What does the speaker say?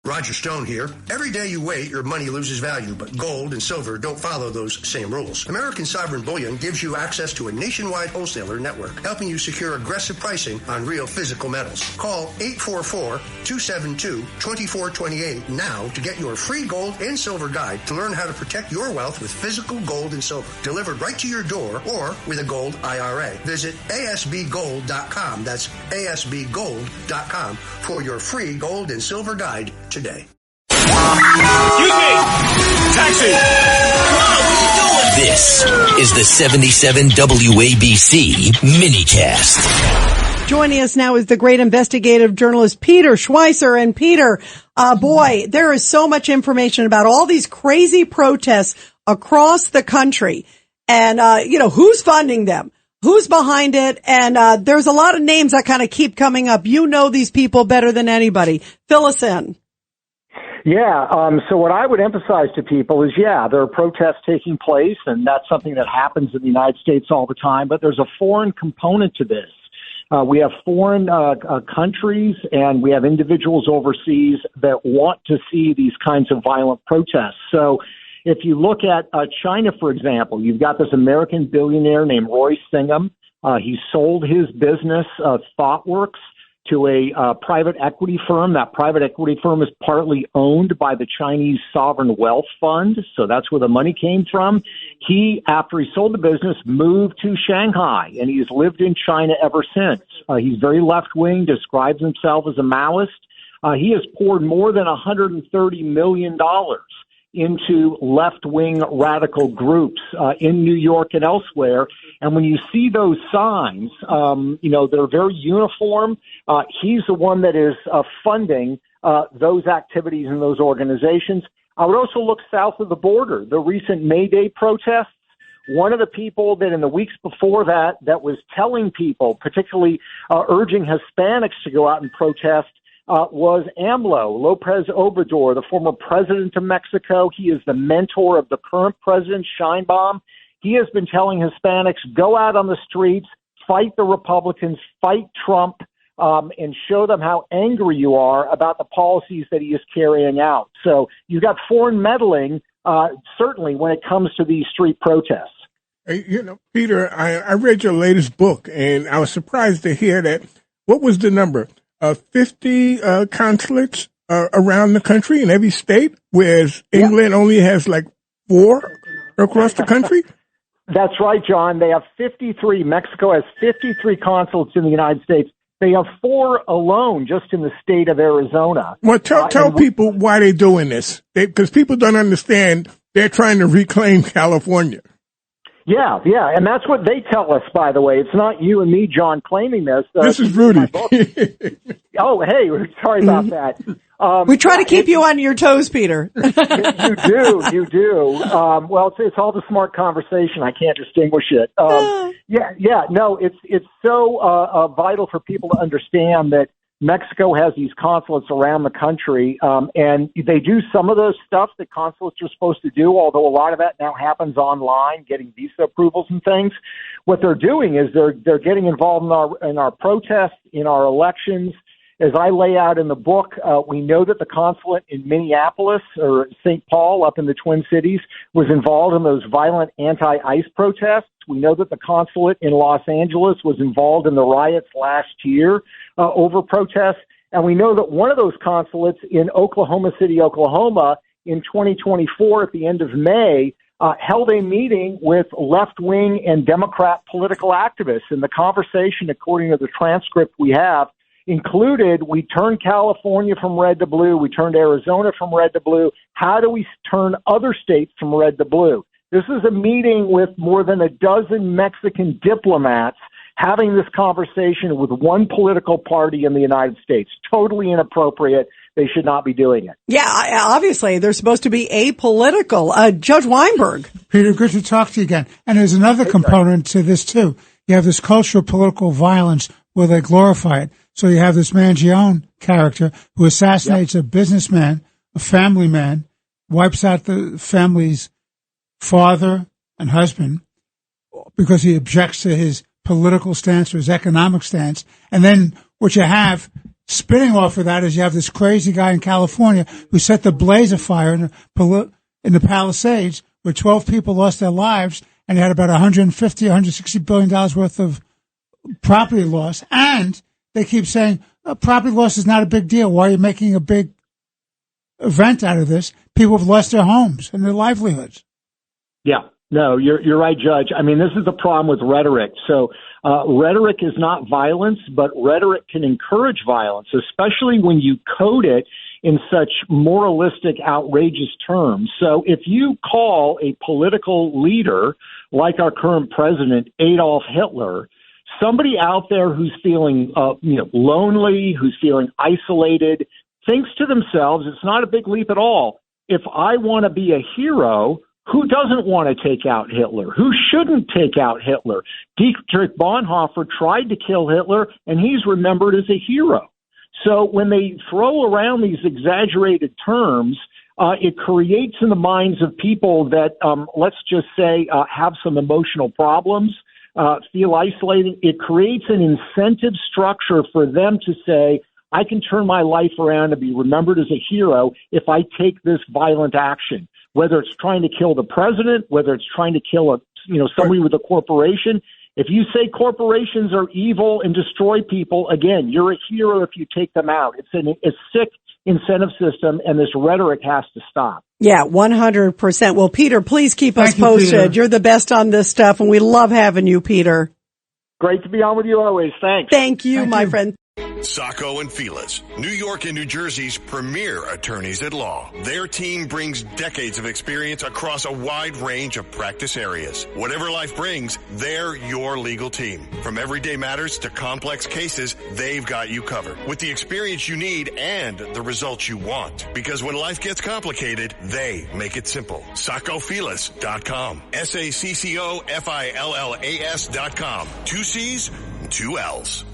Roger Stone here. Every day you wait, your money loses value, but gold and silver don't follow those same rules. American Sovereign Bullion gives you access to a nationwide wholesaler network, helping you secure aggressive pricing on real physical metals. Call 844-272-2428 now to get your free gold and silver guide to learn how to protect your wealth with physical gold and silver, delivered right to your door or with a gold IRA. Visit asbgold.com. That's asbgold.com for your free gold and silver guide today. Excuse me! Taxi! This is the 77 WABC minicast. Joining us now is the great investigative journalist Peter Schweizer. And Peter, boy, there is so much information about all these crazy protests across the country. And, who's funding them? Who's behind it? And there's a lot of names that kind of keep coming up. You know these people better than anybody. Fill us in. Yeah, so what I would emphasize to people is, there are protests taking place, and that's something that happens in the United States all the time, but there's a foreign component to this. We have foreign countries, and we have individuals overseas that want to see these kinds of violent protests. So if you look at China, for example, you've got this American billionaire named Roy Singham. He sold his business, ThoughtWorks, to a private equity firm. That private equity firm is partly owned by the Chinese Sovereign Wealth Fund, so that's where the money came from. He, after he sold the business, moved to Shanghai, and he's lived in China ever since. He's very left-wing, describes himself as a Maoist. He has poured more than $130 million into left-wing radical groups in New York and elsewhere. And when you see those signs, they're very uniform. He's the one that is funding those activities and those organizations. I would also look south of the border, the recent May Day protests. One of the people that in the weeks before that was telling people, particularly urging Hispanics to go out and protest, was AMLO, Lopez Obrador, the former president of Mexico. He is the mentor of the current president, Sheinbaum. He has been telling Hispanics, go out on the streets, fight the Republicans, fight Trump, and show them how angry you are about the policies that he is carrying out. So you've got foreign meddling, certainly when it comes to these street protests. Peter, I read your latest book, and I was surprised to hear that. What was the number? 50 consulates around the country in every state, whereas England only has like 4 across the country? That's right, John. They have 53. Mexico has 53 consulates in the United States. They have 4 alone just in the state of Arizona. Well, tell people why they're doing this, because people don't understand. They're trying to reclaim California. Yeah, and that's what they tell us, by the way. It's not you and me, John, claiming this. This is Rudy. Oh, hey, sorry about that. We try to keep you on your toes, Peter. You do. Well, it's all the smart conversation. I can't distinguish it. No, it's so vital for people to understand that Mexico has these consulates around the country, and they do some of those stuff that consulates are supposed to do, although a lot of that now happens online, getting visa approvals and things. What they're doing is they're getting involved in our protests, in our elections. As I lay out in the book, we know that the consulate in Minneapolis or St. Paul up in the Twin Cities was involved in those violent anti-ICE protests. We know that the consulate in Los Angeles was involved in the riots last year over protests. And we know that one of those consulates in Oklahoma City, Oklahoma, in 2024 at the end of May, held a meeting with left-wing and Democrat political activists. And the conversation, according to the transcript we have, included, we turned California from red to blue, we turned Arizona from red to blue. How do we turn other states from red to blue? This is a meeting with more than a dozen Mexican diplomats having this conversation with one political party in the United States. Totally inappropriate. They should not be doing it. Yeah, obviously, they're supposed to be apolitical. Judge Weinberg. Peter, good to talk to you again. And there's another component to this, too. You have this culture of political violence where they glorify it. So you have this Mangione character who assassinates a businessman, a family man, wipes out the family's father and husband because he objects to his political stance or his economic stance. And then what you have spinning off of that is you have this crazy guy in California who set the blaze afire in the Palisades where 12 people lost their lives and he had about $160 billion worth of property loss. And they keep saying property loss is not a big deal. Why are you making a big event out of this? People have lost their homes and their livelihoods. Yeah. No, you're right, Judge. I mean, this is the problem with rhetoric. So rhetoric is not violence, but rhetoric can encourage violence, especially when you code it in such moralistic, outrageous terms. So if you call a political leader like our current president, Adolf Hitler, somebody out there who's feeling lonely, who's feeling isolated, thinks to themselves, it's not a big leap at all. If I want to be a hero, who doesn't want to take out Hitler? Who shouldn't take out Hitler? Dietrich Bonhoeffer tried to kill Hitler, and he's remembered as a hero. So when they throw around these exaggerated terms, it creates in the minds of people that, let's just say, have some emotional problems, feel isolated. It creates an incentive structure for them to say, I can turn my life around and be remembered as a hero if I take this violent action, whether it's trying to kill the president, whether it's trying to kill somebody with a corporation. If you say corporations are evil and destroy people, again, you're a hero if you take them out. It's a sick incentive system, and this rhetoric has to stop. Yeah, 100%. Well, Peter, please keep us posted. Peter. You're the best on this stuff, and we love having you, Peter. Great to be on with you always. Thanks. Thank you, my friend. Sacco and Felix, New York and New Jersey's premier attorneys at law. Their team brings decades of experience across a wide range of practice areas. Whatever life brings, they're your legal team. From everyday matters to complex cases, they've got you covered with the experience you need and the results you want. Because when life gets complicated, they make it simple. SaccoFilas.com. SACCOFILLAS.com. 2 C's, 2 L's.